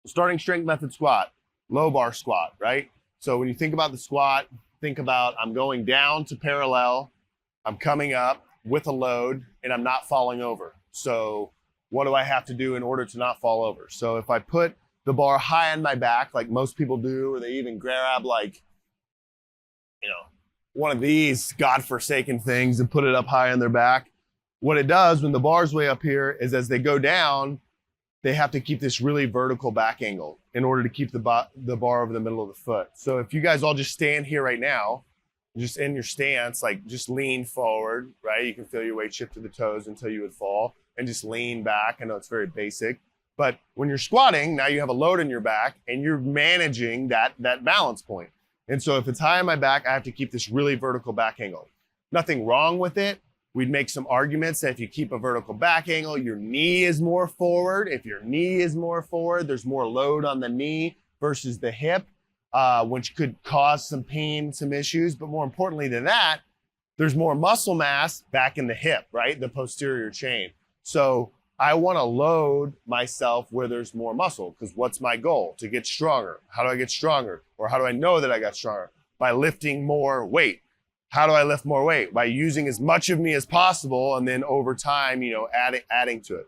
Starting strength method squat, low bar squat, right? So when you think about the squat, think about I'm going down to parallel, I'm coming up with a load, and I'm not falling over. So what do I have to do in order to not fall over? So if I put the bar high on my back, like most people do, or they even grab like, one of these godforsaken things and put it up high on their back, what it does when the bar's way up here is as they go down, they have to keep this really vertical back angle in order to keep the bar over the middle of the foot. So if you guys all just stand here right now, just in your stance, like just lean forward, right? You can feel your weight shift to the toes until you would fall, and just lean back. I know it's very basic, but when you're squatting, now you have a load in your back and you're managing that balance point. And so if it's high on my back, I have to keep this really vertical back angle. Nothing wrong with it. We'd make some arguments that if you keep a vertical back angle, your knee is more forward. If your knee is more forward, there's more load on the knee versus the hip, which could cause some pain, some issues. But more importantly than that, there's more muscle mass back in the hip, right? The posterior chain. So I want to load myself where there's more muscle, because what's my goal? To get stronger. How do I get stronger? Or how do I know that I got stronger? By lifting more weight. How do I lift more weight? By using as much of me as possible, and then over time, adding to it.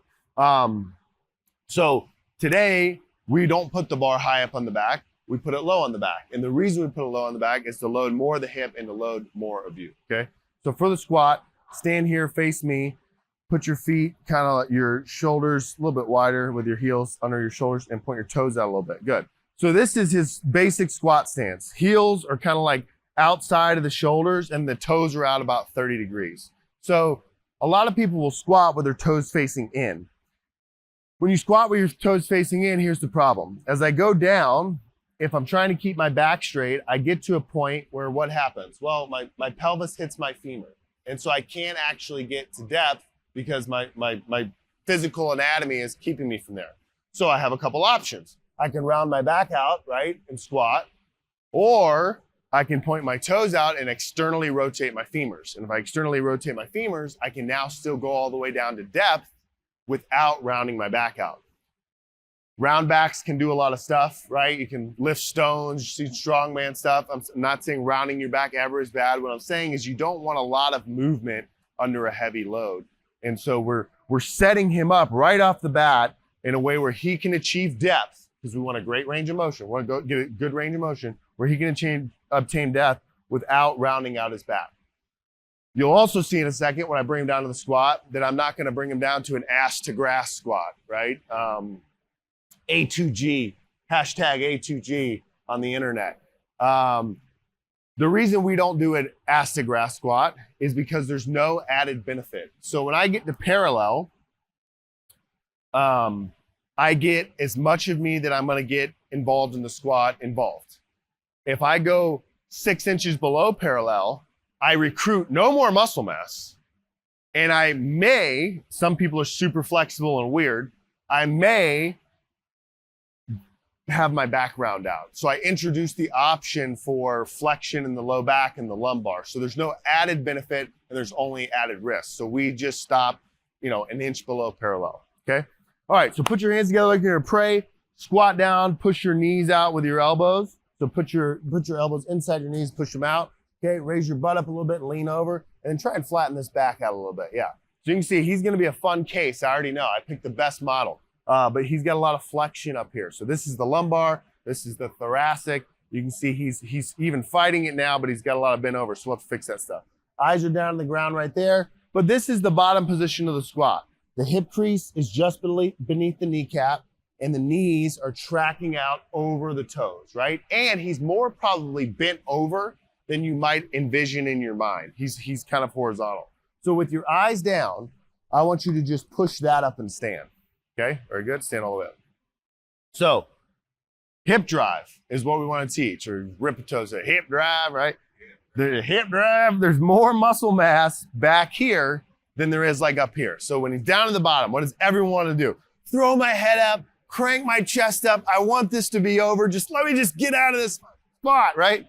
So today, we don't put the bar high up on the back. We put it low on the back. And the reason we put it low on the back is to load more of the hip and to load more of you, okay? So for the squat, stand here, face me. Put your feet, kind of your shoulders a little bit wider with your heels under your shoulders, and point your toes out a little bit. Good. So this is his basic squat stance. Heels are kind of like outside of the shoulders, and the toes are out about 30 degrees. So a lot of people will squat with their toes facing in. When you squat with your toes facing in, here's the problem. As I go down, if I'm trying to keep my back straight, I get to a point where what happens? Well, my pelvis hits my femur. And so I can't actually get to depth because my physical anatomy is keeping me from there. So I have a couple options. I can round my back out, right, and squat, or I can point my toes out and externally rotate my femurs. And if I externally rotate my femurs, I can now still go all the way down to depth without rounding my back out. Round backs can do a lot of stuff, right? You can lift stones, you see strongman stuff. I'm not saying rounding your back ever is bad. What I'm saying is you don't want a lot of movement under a heavy load. And so we're setting him up right off the bat in a way where he can achieve depth, because we want a great range of motion. We want to get a good range of motion where he can obtain depth without rounding out his back. You'll also see in a second when I bring him down to the squat that I'm not going to bring him down to an ass to grass squat, right? A2G, hashtag A2G on the internet. The reason we don't do an ass to grass squat is because there's no added benefit. So when I get to parallel, I get as much of me that I'm going to get involved in the squat involved. If I go 6 inches below parallel, I recruit no more muscle mass. And I may, some people are super flexible and weird, I may have my back round out. So I introduce the option for flexion in the low back and the lumbar. So there's no added benefit and there's only added risk. So we just stop, an inch below parallel, okay? All right, so put your hands together like you're gonna pray, squat down, push your knees out with your elbows. So put your elbows inside your knees, push them out, okay? Raise your butt up a little bit, lean over, and then try and flatten this back out a little bit, yeah. So you can see he's gonna be a fun case, I already know. I picked the best model. But he's got a lot of flexion up here. So this is the lumbar, this is the thoracic. You can see he's even fighting it now, but he's got a lot of bent over, so we'll have to fix that stuff. Eyes are down on the ground right there, but this is the bottom position of the squat. The hip crease is just beneath the kneecap, and the knees are tracking out over the toes, right? And he's more probably bent over than you might envision in your mind. He's kind of horizontal. So with your eyes down, I want you to just push that up and stand. Okay, very good. Stand all the way up. So, hip drive is what we want to teach, or rip a toe, say hip drive, right? The hip drive, there's more muscle mass back here than there is like up here. So when he's down at the bottom, what does everyone want to do? Throw my head up, crank my chest up. I want this to be over. Let me get out of this spot, right?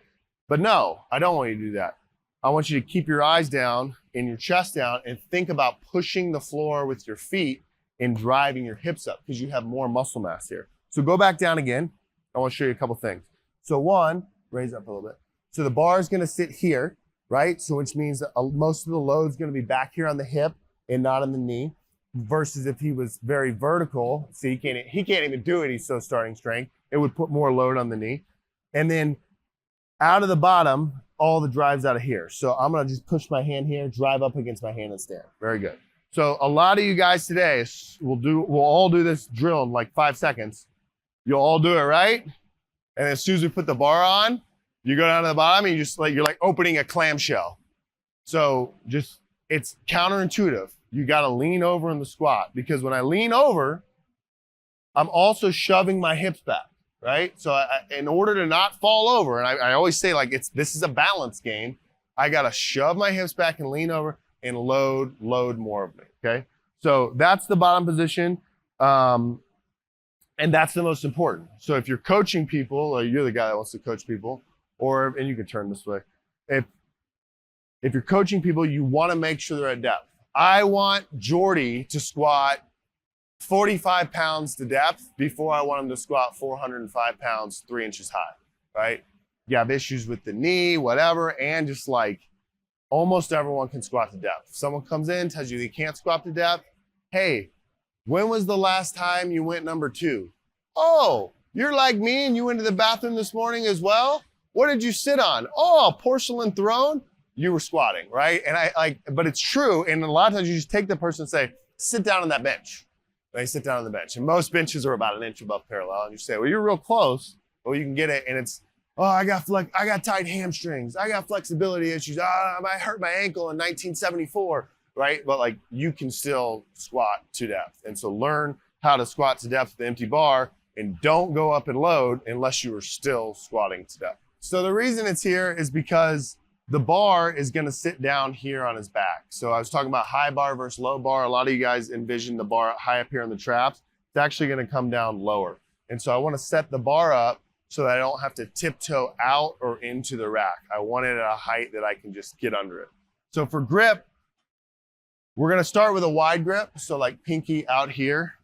But no, I don't want you to do that. I want you to keep your eyes down and your chest down and think about pushing the floor with your feet and driving your hips up, because you have more muscle mass here. So go back down again. I want to show you a couple things. So one, raise up a little bit. So the bar is going to sit here, right? So which means that most of the load is going to be back here on the hip and not on the knee. Versus if he was very vertical, see, he can't even do it. He's so starting strength. It would put more load on the knee. And then out of the bottom, all the drives out of here. So I'm going to just push my hand here, drive up against my hand and stand. Very good. So a lot of you guys today we'll all do this drill in like 5 seconds. You'll all do it, right? And as soon as we put the bar on, you go down to the bottom and you're like opening a clamshell. So it's counterintuitive. You got to lean over in the squat, because when I lean over, I'm also shoving my hips back, right? So in order to not fall over, and I always say like this is a balance game, I got to shove my hips back and lean over and load more of me, okay? So that's the bottom position, and that's the most important. So if you're coaching people, or you're the guy that wants to coach people, and you can turn this way. If you're coaching people, you want to make sure they're at depth. I want Jordy to squat 45 pounds to depth before I want him to squat 405 pounds, 3 inches high, right? You have issues with the knee, whatever, and just like almost everyone can squat to depth. If someone comes in, tells you they can't squat to depth, hey, when was the last time you went number 2? Oh, you're like me and you went to the bathroom this morning as well? What did you sit on? Oh, a porcelain throne? You were squatting, right? And but it's true. And a lot of times you just take the person and say, sit down on that bench. They sit down on the bench. And most benches are about 1 inch above parallel. And you say, well, you're real close. Well, you can get it. And it's, oh, I got tight hamstrings. I got flexibility issues. I hurt my ankle in 1974, right? But like you can still squat to depth. And so learn how to squat to depth with the empty bar, and don't go up and load unless you are still squatting to depth. So the reason it's here is because the bar is going to sit down here on his back. So I was talking about high bar versus low bar. A lot of you guys envision the bar high up here on the traps. It's actually going to come down lower. And so I want to set the bar up so that I don't have to tiptoe out or into the rack. I want it at a height that I can just get under it. So for grip, we're going to start with a wide grip. So like pinky out here,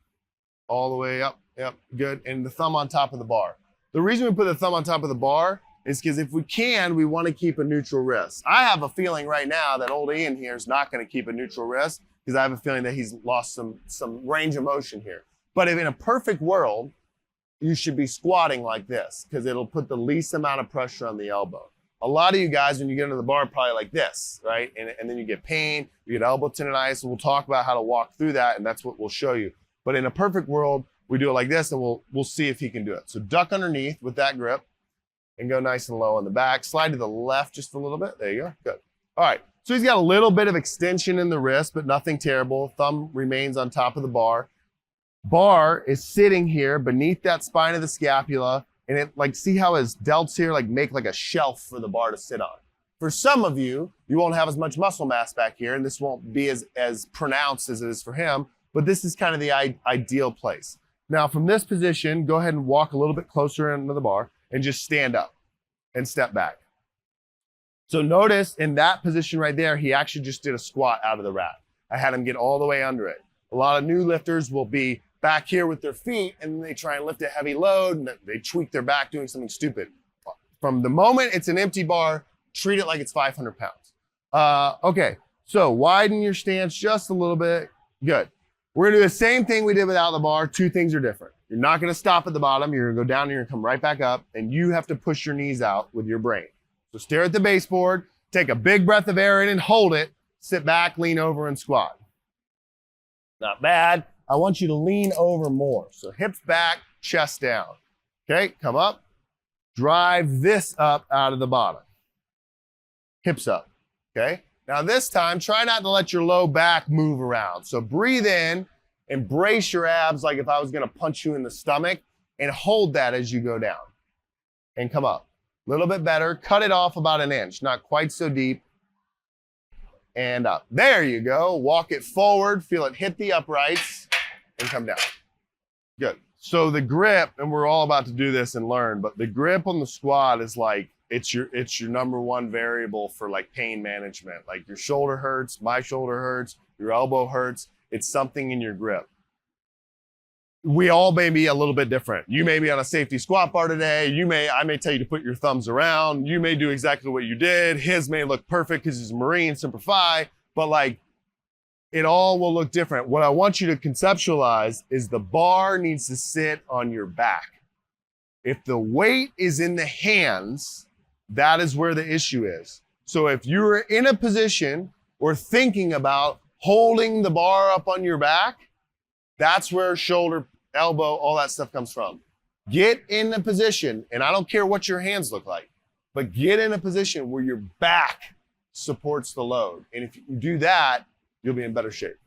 all the way up. Yep, good. And the thumb on top of the bar. The reason we put the thumb on top of the bar is because if we can, we want to keep a neutral wrist. I have a feeling right now that old Ian here is not going to keep a neutral wrist, because I have a feeling that he's lost some range of motion here. But if in a perfect world, you should be squatting like this, because it'll put the least amount of pressure on the elbow. A lot of you guys, when you get into the bar, probably like this, right? And then you get pain, you get elbow tendonitis, and we'll talk about how to walk through that, and that's what we'll show you. But in a perfect world, we do it like this, and we'll see if he can do it. So duck underneath with that grip, and go nice and low on the back. Slide to the left just a little bit. There you go. Good. All right. So he's got a little bit of extension in the wrist, but nothing terrible. Thumb remains on top of the bar. Bar is sitting here beneath that spine of the scapula. And it, like, see how his delts here like make like a shelf for the bar to sit on. For some of you, you won't have as much muscle mass back here, and this won't be as pronounced as it is for him, but this is kind of the ideal place. Now from this position, go ahead and walk a little bit closer into the bar, and just stand up and step back. So notice in that position right there, he actually just did a squat out of the rack. I had him get all the way under it. A lot of new lifters will be back here with their feet, and they try and lift a heavy load, and they tweak their back doing something stupid. From the moment it's an empty bar, treat it like it's 500 pounds. Okay, so widen your stance just a little bit. Good. We're gonna do the same thing we did without the bar. 2 things are different. You're not going to stop at the bottom. You're going to go down and you're going to come right back up, and you have to push your knees out with your brain. So stare at the baseboard, take a big breath of air in and hold it, sit back, lean over and squat. Not bad. I want you to lean over more. So hips back, chest down. Okay, come up. Drive this up out of the bottom. Hips up. Okay, now this time, try not to let your low back move around. So breathe in. Embrace your abs like if I was going to punch you in the stomach, and hold that as you go down and come up. A little bit better. Cut it off about 1 inch, not quite so deep. And up. There you go. Walk it forward. Feel it hit the uprights and come down. Good. So the grip, and we're all about to do this and learn, but the grip on the squat is like, it's your number one variable for like pain management. Like your shoulder hurts, my shoulder hurts, your elbow hurts. It's something in your grip. we all may be a little bit different. You may be on a safety squat bar today. I may tell you to put your thumbs around. You may do exactly what you did. His may look perfect because he's a Marine, Semper Fi, but like it all will look different. What I want you to conceptualize is the bar needs to sit on your back. If the weight is in the hands, that is where the issue is. So if you're in a position or thinking about holding the bar up on your back, that's where shoulder, elbow, all that stuff comes from. Get in a position, and I don't care what your hands look like, but get in a position where your back supports the load. And if you do that, you'll be in better shape.